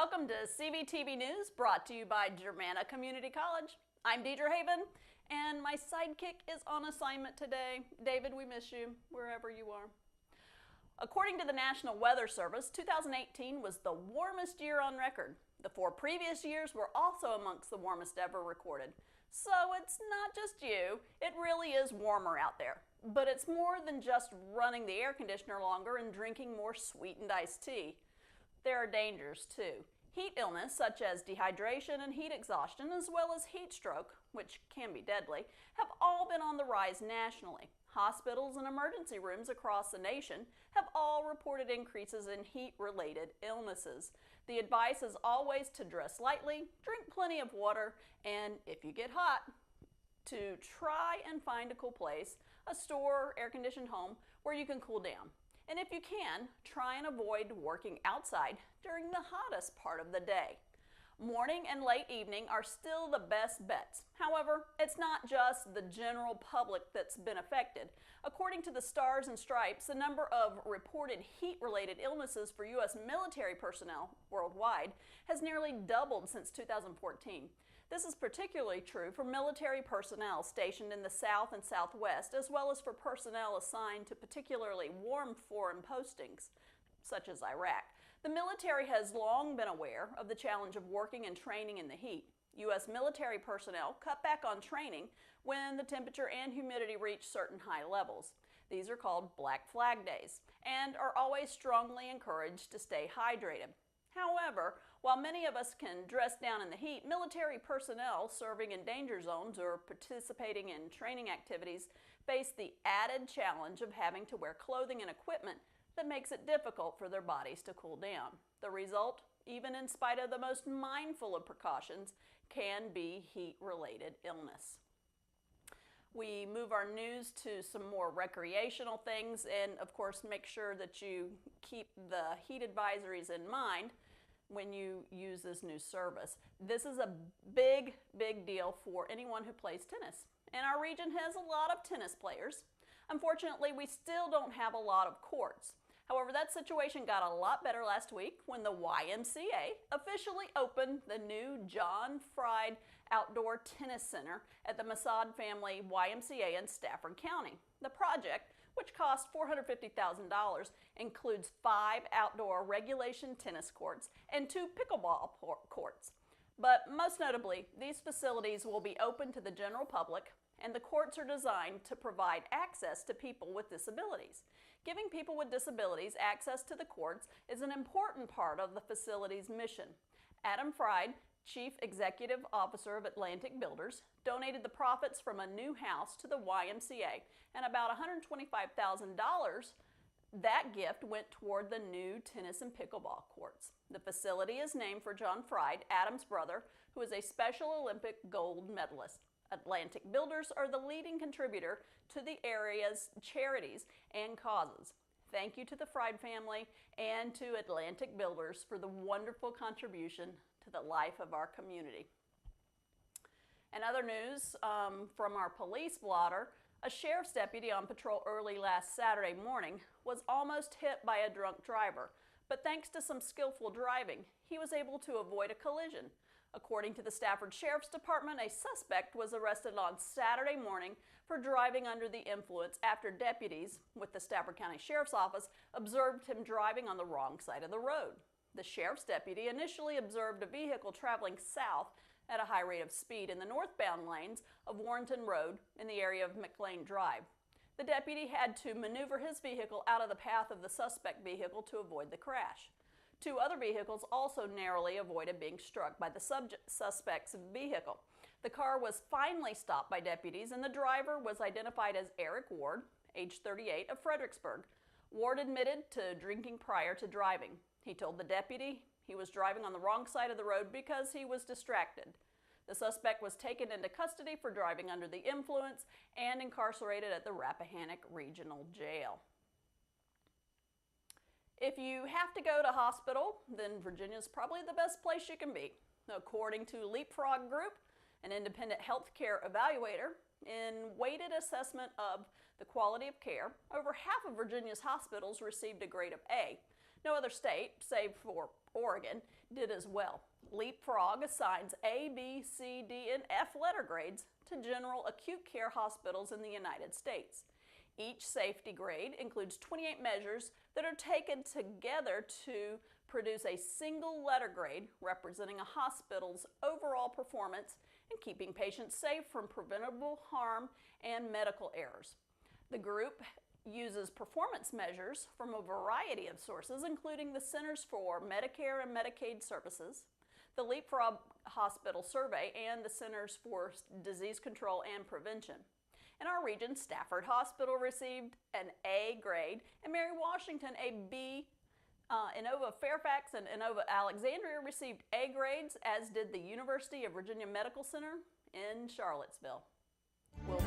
Welcome to CVTV News, brought to you by Germanna Community College. I'm Deedra Haven, and my sidekick is on assignment today. David, we miss you wherever you are. According to the National Weather Service, 2018 was the warmest year on record. The 4 previous years were also amongst the warmest ever recorded. So it's not just you, it really is warmer out there. But it's more than just running the air conditioner longer and drinking more sweetened iced tea. There are dangers too. Heat illness such as dehydration and heat exhaustion, as well as heat stroke, which can be deadly, have all been on the rise nationally. Hospitals and emergency rooms across the nation have all reported increases in heat-related illnesses. The advice is always to dress lightly, drink plenty of water, and if you get hot, to try and find a cool place, a store or air-conditioned home where you can cool down. And if you can, try and avoid working outside during the hottest part of the day. Morning and late evening are still the best bets. However, it's not just the general public that's been affected. According to the Stars and Stripes, the number of reported heat-related illnesses for U.S. military personnel worldwide has nearly doubled since 2014. This is particularly true for military personnel stationed in the South and Southwest, as well as for personnel assigned to particularly warm foreign postings, such as Iraq. The military has long been aware of the challenge of working and training in the heat. U.S. military personnel cut back on training when the temperature and humidity reach certain high levels. These are called Black Flag Days and are always strongly encouraged to stay hydrated. However, while many of us can dress down in the heat, military personnel serving in danger zones or participating in training activities face the added challenge of having to wear clothing and equipment that makes it difficult for their bodies to cool down. The result, even in spite of the most mindful of precautions, can be heat-related illness. We move our news to some more recreational things, and of course make sure that you keep the heat advisories in mind when you use this new service. This is a big deal for anyone who plays tennis. And our region has a lot of tennis players. Unfortunately, we still don't have a lot of courts. However, that situation got a lot better last week when the YMCA officially opened the new John Fried Outdoor Tennis Center at the Masad Family YMCA in Stafford County. The project, which cost $450,000, includes 5 outdoor regulation tennis courts and 2 pickleball courts. But most notably, these facilities will be open to the general public, and the courts are designed to provide access to people with disabilities. Giving people with disabilities access to the courts is an important part of the facility's mission. Adam Fried, Chief Executive Officer of Atlantic Builders, donated the profits from a new house to the YMCA, and about $125,000 that gift went toward the new tennis and pickleball courts. The facility is named for John Fried, Adam's brother, who is a Special Olympic gold medalist. Atlantic Builders are the leading contributor to the area's charities and causes. Thank you to the Fried family and to Atlantic Builders for the wonderful contribution to the life of our community. And other news from our police blotter, a sheriff's deputy on patrol early last Saturday morning was almost hit by a drunk driver, but thanks to some skillful driving, he was able to avoid a collision. According to the Stafford Sheriff's Department, a suspect was arrested on Saturday morning for driving under the influence after deputies with the Stafford County Sheriff's Office observed him driving on the wrong side of the road. The sheriff's deputy initially observed a vehicle traveling south at a high rate of speed in the northbound lanes of Warrenton Road in the area of McLean Drive. The deputy had to maneuver his vehicle out of the path of the suspect vehicle to avoid the crash. 2 other vehicles also narrowly avoided being struck by the suspect's vehicle. The car was finally stopped by deputies, and the driver was identified as Eric Ward, age 38, of Fredericksburg. Ward admitted to drinking prior to driving. He told the deputy he was driving on the wrong side of the road because he was distracted. The suspect was taken into custody for driving under the influence and incarcerated at the Rappahannock Regional Jail. If you have to go to hospital, then Virginia's probably the best place you can be. According to Leapfrog Group, an independent healthcare evaluator, in weighted assessment of the quality of care, over half of Virginia's hospitals received a grade of A. No other state, save for Oregon, did as well. Leapfrog assigns A, B, C, D, and F letter grades to general acute care hospitals in the United States. Each safety grade includes 28 measures that are taken together to produce a single letter grade representing a hospital's overall performance in keeping patients safe from preventable harm and medical errors. The group uses performance measures from a variety of sources, including the Centers for Medicare and Medicaid Services, the Leapfrog Hospital Survey, and the Centers for Disease Control and Prevention. In our region, Stafford Hospital received an A grade, and Mary Washington a B. Inova Fairfax and Inova Alexandria received A grades, as did the University of Virginia Medical Center in Charlottesville. We'll